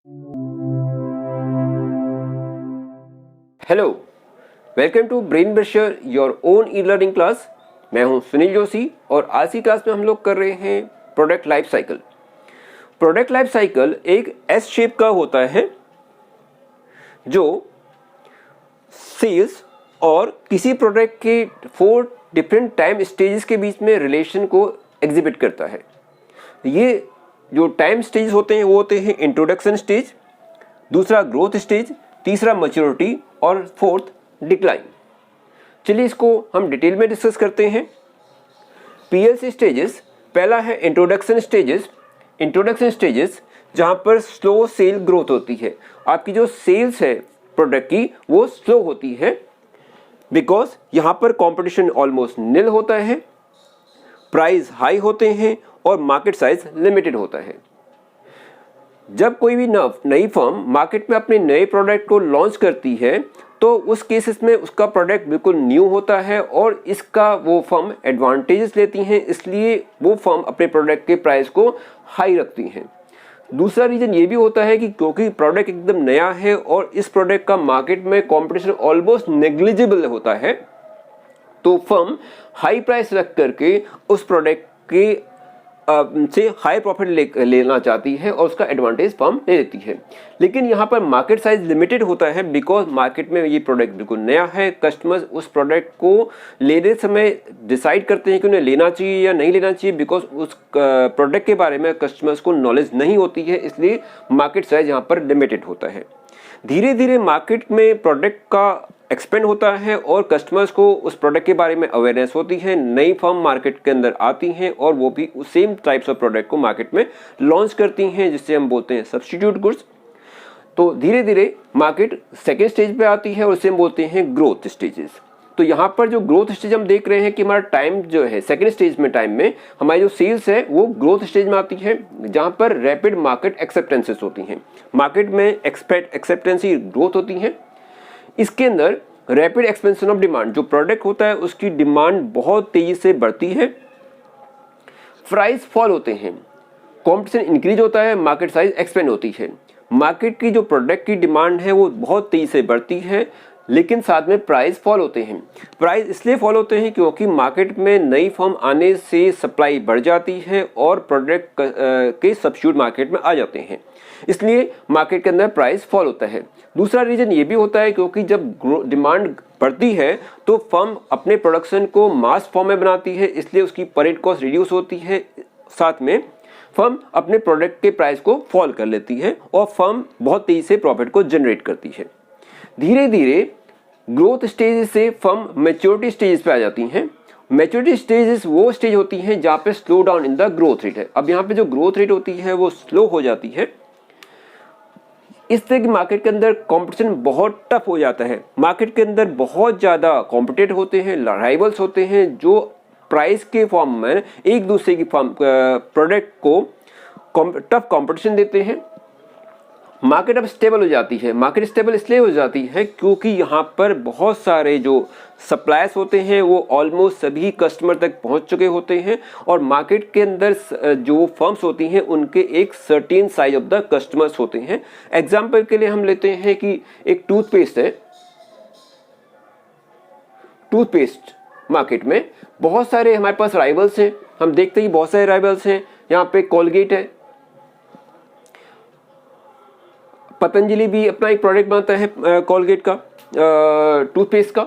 Hello, welcome to brain brusher your own e learning class. मैं हूं सुनील जोशी और आज की क्लास में हम लोग कर रहे हैं product life cycle. Product life cycle एक एस शेप का होता है जो सेल्स और किसी प्रोडक्ट के 4 डिफरेंट टाइम स्टेजेस के बीच में रिलेशन को एग्जिबिट करता है। ये जो टाइम स्टेज होते हैं वो होते हैं इंट्रोडक्शन स्टेज, दूसरा ग्रोथ स्टेज, तीसरा मैच्योरिटी और फोर्थ डिक्लाइन। चलिए इसको हम डिटेल में डिस्कस करते हैं। पीएलसी स्टेजेस, पहला है इंट्रोडक्शन स्टेजेस। इंट्रोडक्शन स्टेजेस जहां पर स्लो सेल ग्रोथ होती है, आपकी जो सेल्स है प्रोडक्ट की वो स्लो होती है बिकॉज यहां पर कंपटीशन ऑलमोस्ट निल होता है, प्राइस हाई होते हैं और मार्केट साइज लिमिटेड होता है। जब कोई भी नई फर्म मार्केट में अपने नए प्रोडक्ट को लॉन्च करती है तो उस केसेस में उसका प्रोडक्ट बिल्कुल न्यू होता है और इसका वो फर्म एडवांटेजेस लेती हैं, इसलिए वो फर्म अपने प्रोडक्ट के प्राइस को हाई रखती हैं। दूसरा रीज़न ये भी होता है कि क्योंकि प्रोडक्ट एकदम नया है और इस प्रोडक्ट का मार्केट में कंपटीशन ऑलमोस्ट नेग्लिजिबल होता है, तो फर्म हाई प्राइस रख करके उस प्रोडक्ट के से हाई प्रॉफिट लेना चाहती है और उसका एडवांटेज फर्म ले लेती है। लेकिन यहाँ पर मार्केट साइज लिमिटेड होता है बिकॉज मार्केट में ये प्रोडक्ट बिल्कुल नया है। कस्टमर्स उस प्रोडक्ट को लेने समय डिसाइड करते हैं कि उन्हें लेना चाहिए या नहीं लेना चाहिए बिकॉज उस प्रोडक्ट के बारे में कस्टमर्स को नॉलेज नहीं होती है, इसलिए मार्केट साइज यहाँ पर लिमिटेड होता है। धीरे धीरे मार्केट में प्रोडक्ट का एक्सपेंड होता है और कस्टमर्स को उस प्रोडक्ट के बारे में अवेयरनेस होती है। नई फर्म मार्केट के अंदर आती हैं और वो भी सेम टाइप्स ऑफ प्रोडक्ट को मार्केट में लॉन्च करती हैं, जिससे हम बोलते हैं सब्स्टिट्यूट गुड्स। तो धीरे धीरे मार्केट सेकेंड स्टेज पे आती है और उसे हम बोलते हैं ग्रोथ स्टेजेस। तो यहाँ पर जो ग्रोथ स्टेज हम देख रहे हैं कि हमारा टाइम जो है सेकेंड स्टेज में टाइम में हमारी जो सेल्स है वो ग्रोथ स्टेज में आती है, जहाँ पर रैपिड मार्केट एक्सेप्टेंसेस होती हैं। मार्केट में एक्सेप्टेंसी ग्रोथ होती है। इसके अंदर रैपिड एक्सपेंशन ऑफ डिमांड, जो प्रोडक्ट होता है उसकी डिमांड बहुत तेजी से बढ़ती है। प्राइस फॉल होते हैं, कंपटीशन इंक्रीज होता है, मार्केट साइज एक्सपेंड होती है। मार्केट की जो प्रोडक्ट की डिमांड है वो बहुत तेजी से बढ़ती है, लेकिन साथ में प्राइस फॉल होते हैं। प्राइस इसलिए फॉल होते हैं क्योंकि मार्केट में नई फर्म आने से सप्लाई बढ़ जाती है और प्रोडक्ट के सब्स्टिट्यूट मार्केट में आ जाते हैं, इसलिए मार्केट के अंदर प्राइस फॉल होता है। दूसरा रीजन ये भी होता है क्योंकि जब डिमांड बढ़ती है तो फर्म अपने प्रोडक्शन को मास फॉर्म में बनाती है, इसलिए उसकी परेड कॉस्ट रिड्यूस होती है। साथ में फर्म अपने प्रोडक्ट के प्राइस को फॉल कर लेती है और फर्म बहुत तेजी से प्रॉफिट को जनरेट करती है। धीरे धीरे ग्रोथ स्टेज से फर्म मैच्योरिटी स्टेज पे आ जाती हैं। मैच्योरिटी स्टेजेस वो स्टेज होती हैं जहाँ पे slow down in the growth rate है। अब यहाँ पे जो ग्रोथ रेट होती है वो स्लो हो जाती है। इस तरह की मार्केट के अंदर कंपटीशन बहुत टफ हो जाता है। मार्केट के अंदर बहुत ज़्यादा कॉम्पिटेट होते हैं, राइवल्स होते हैं जो प्राइस के फॉर्म में एक दूसरे की प्रोडक्ट को टफ कंपटीशन देते हैं। मार्केट अब स्टेबल हो जाती है। मार्केट स्टेबल इसलिए हो जाती है क्योंकि यहाँ पर बहुत सारे जो सप्लायर्स होते हैं वो ऑलमोस्ट सभी कस्टमर तक पहुँच चुके होते हैं और मार्केट के अंदर जो फर्म्स होती हैं उनके एक certain size of the customers होते हैं। एग्जाम्पल के लिए हम लेते हैं कि एक टूथपेस्ट है। टूथपेस्ट मार्केट में बहुत सारे हमारे पास राइवल्स हैं। हम देखते हैं बहुत सारे राइवल्स हैं। यहाँ पे कोलगेट है, पतंजलि भी अपना एक प्रोडक्ट बनाता है कोलगेट का, टूथपेस्ट का।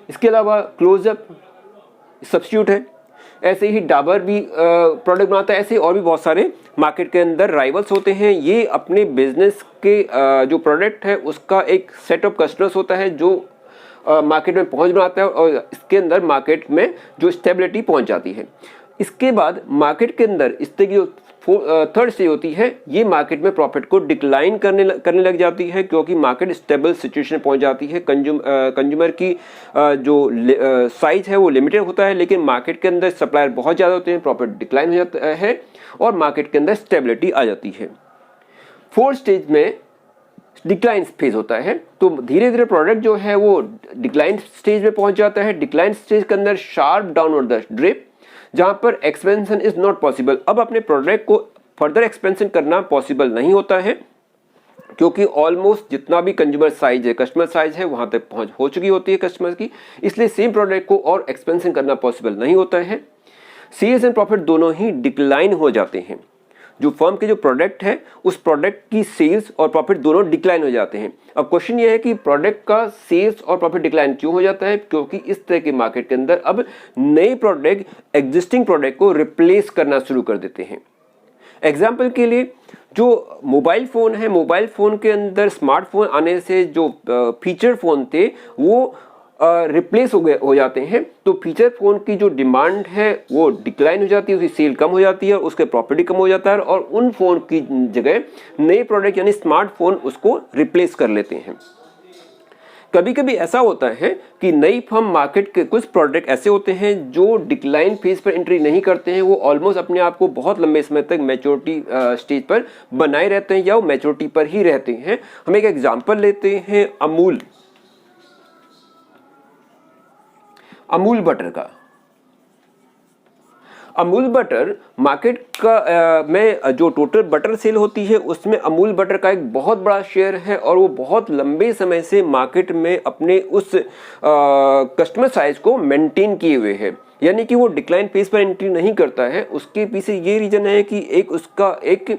इसके अलावा क्लोजअप सब्स्टिट्यूट है, ऐसे ही डाबर भी प्रोडक्ट बनाता है। ऐसे और भी बहुत सारे मार्केट के अंदर राइवल्स होते हैं। ये अपने बिजनेस के जो प्रोडक्ट है उसका एक सेट ऑफ कस्टमर्स होता है जो मार्केट में पहुंच बनाता है और इसके अंदर मार्केट में जो स्टेबिलिटी पहुंच जाती है। इसके बाद मार्केट के अंदर इस तरह की जो थर्ड स्टेज होती है, ये मार्केट में प्रॉफिट को डिक्लाइन करने लग जाती है क्योंकि मार्केट स्टेबल सिचुएशन पहुंच जाती है। कंज्यूमर की जो साइज है वो लिमिटेड होता है, लेकिन मार्केट के अंदर सप्लायर बहुत ज़्यादा होते हैं, प्रॉफिट डिक्लाइन हो जाता है और मार्केट के अंदर स्टेबिलिटी आ जाती है। फोर्थ स्टेज में डिक्लाइन फेज होता है, तो धीरे धीरे प्रोडक्ट जो है वो डिक्लाइन स्टेज में पहुंच जाता है। डिक्लाइन स्टेज के अंदर शार्प डाउनवर्ड द ड्रिप, जहां पर एक्सपेंशन इज नॉट पॉसिबल। अब अपने प्रोडक्ट को फर्दर एक्सपेंशन करना पॉसिबल नहीं होता है क्योंकि ऑलमोस्ट जितना भी कंज्यूमर साइज है, कस्टमर साइज है, वहां तक पहुंच हो चुकी होती है कस्टमर की, इसलिए सेम प्रोडक्ट को और एक्सपेंशन करना पॉसिबल नहीं होता है। सेल्स एंड प्रॉफिट दोनों ही डिक्लाइन हो जाते हैं। जो फर्म के जो प्रोडक्ट है उस प्रोडक्ट की सेल्स और प्रॉफिट दोनों डिक्लाइन हो जाते हैं। अब क्वेश्चन ये है कि प्रोडक्ट का सेल्स और प्रॉफिट डिक्लाइन क्यों हो जाता है? क्योंकि इस तरह के मार्केट के अंदर अब नए प्रोडक्ट एग्जिस्टिंग प्रोडक्ट को रिप्लेस करना शुरू कर देते हैं। एग्जाम्पल के लिए जो मोबाइल फ़ोन है, मोबाइल फ़ोन के अंदर स्मार्टफोन आने से जो फीचर फ़ोन थे वो रिप्लेस हो जाते हैं, तो फीचर फ़ोन की जो डिमांड है वो डिक्लाइन हो जाती है, उसकी सेल कम हो जाती है, उसके प्रॉफिट कम हो जाता है और उन फ़ोन की जगह नए प्रोडक्ट यानी स्मार्टफोन उसको रिप्लेस कर लेते हैं। कभी कभी ऐसा होता है कि नई फर्म मार्केट के कुछ प्रोडक्ट ऐसे होते हैं जो डिक्लाइन फेज पर एंट्री नहीं करते हैं, वो ऑलमोस्ट अपने आप को बहुत लंबे समय तक मैच्योरिटी स्टेज पर बनाए रहते हैं या वो मैच्योरिटी पर ही रहते हैं। हम एक एग्जांपल लेते हैं अमूल बटर का। अमूल बटर मार्केट का में जो टोटल बटर सेल होती है उसमें अमूल बटर का एक बहुत बड़ा शेयर है और वो बहुत लंबे समय से मार्केट में अपने उस कस्टमर साइज को मेंटेन किए हुए है, यानी कि वो डिक्लाइन फेज पर एंट्री नहीं करता है। उसके पीछे ये रीजन है कि एक उसका एक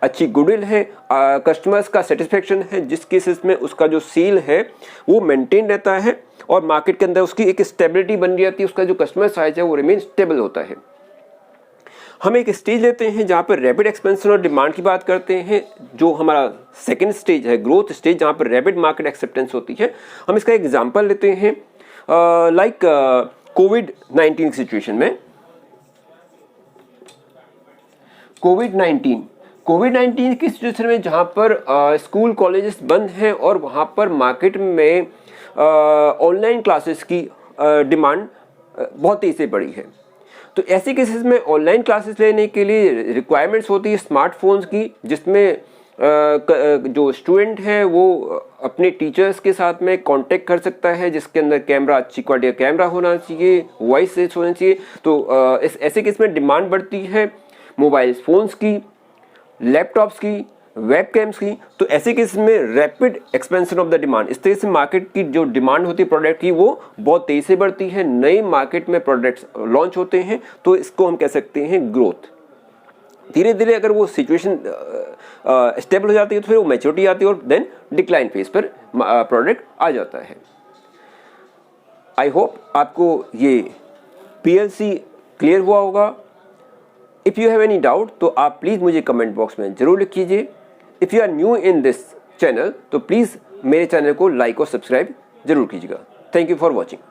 अच्छी गुडविल है, कस्टमर्स का सेटिस्फेक्शन है, जिस केसेस में उसका जो सेल है वो मेंटेन रहता है और मार्केट के अंदर उसकी एक स्टेबिलिटी बन जाती है, उसका जो कस्टमर साइज है वो रिमेन स्टेबल होता है। हम एक स्टेज लेते हैं जहाँ पर रैपिड एक्सपेंशन और डिमांड की बात करते हैं, जो हमारा सेकंड स्टेज है, ग्रोथ स्टेज, जहाँ पर रैपिड मार्केट एक्सेप्टेंस होती है। हम इसका एग्जांपल लेते हैं लाइक कोविड-19 सिचुएशन में। कोविड-19 की सिचुएशन में जहाँ पर स्कूल कॉलेजेस बंद हैं और वहाँ पर मार्केट में ऑनलाइन क्लासेस की डिमांड बहुत तेज़ी से बढ़ी है, तो ऐसे केसेस में ऑनलाइन क्लासेस लेने के लिए रिक्वायरमेंट्स होती है स्मार्टफोन्स की, जिसमें जो स्टूडेंट है वो अपने टीचर्स के साथ में कांटेक्ट कर सकता है, जिसके अंदर कैमरा, अच्छी क्वालिटी का कैमरा होना चाहिए, वॉइस सेट होना चाहिए। तो इस ऐसे केस में डिमांड बढ़ती है मोबाइल फ़ोन्स की, लैपटॉप्स की, वेबकैम्स की। तो ऐसे केस में rapid expansion of the demand, इस तरह से मार्केट की जो डिमांड होती है प्रोडक्ट की वो बहुत तेज़ी से बढ़ती है। नए मार्केट में प्रोडक्ट्स लॉन्च होते हैं, तो इसको हम कह सकते हैं ग्रोथ। धीरे धीरे अगर वो सिचुएशन स्टेबल हो जाती है तो फिर वो मैच्योरिटी आती है और देन डिक्लाइन फेज पर प्रोडक्ट आ जाता है। आई होप आपको ये PLC क्लियर हुआ होगा। If you have any doubt तो आप प्लीज़ मुझे कमेंट बॉक्स में ज़रूर लिख कीजिए। If you are new in this channel तो प्लीज़ मेरे चैनल को लाइक और सब्सक्राइब जरूर कीजिएगा। Thank you for watching.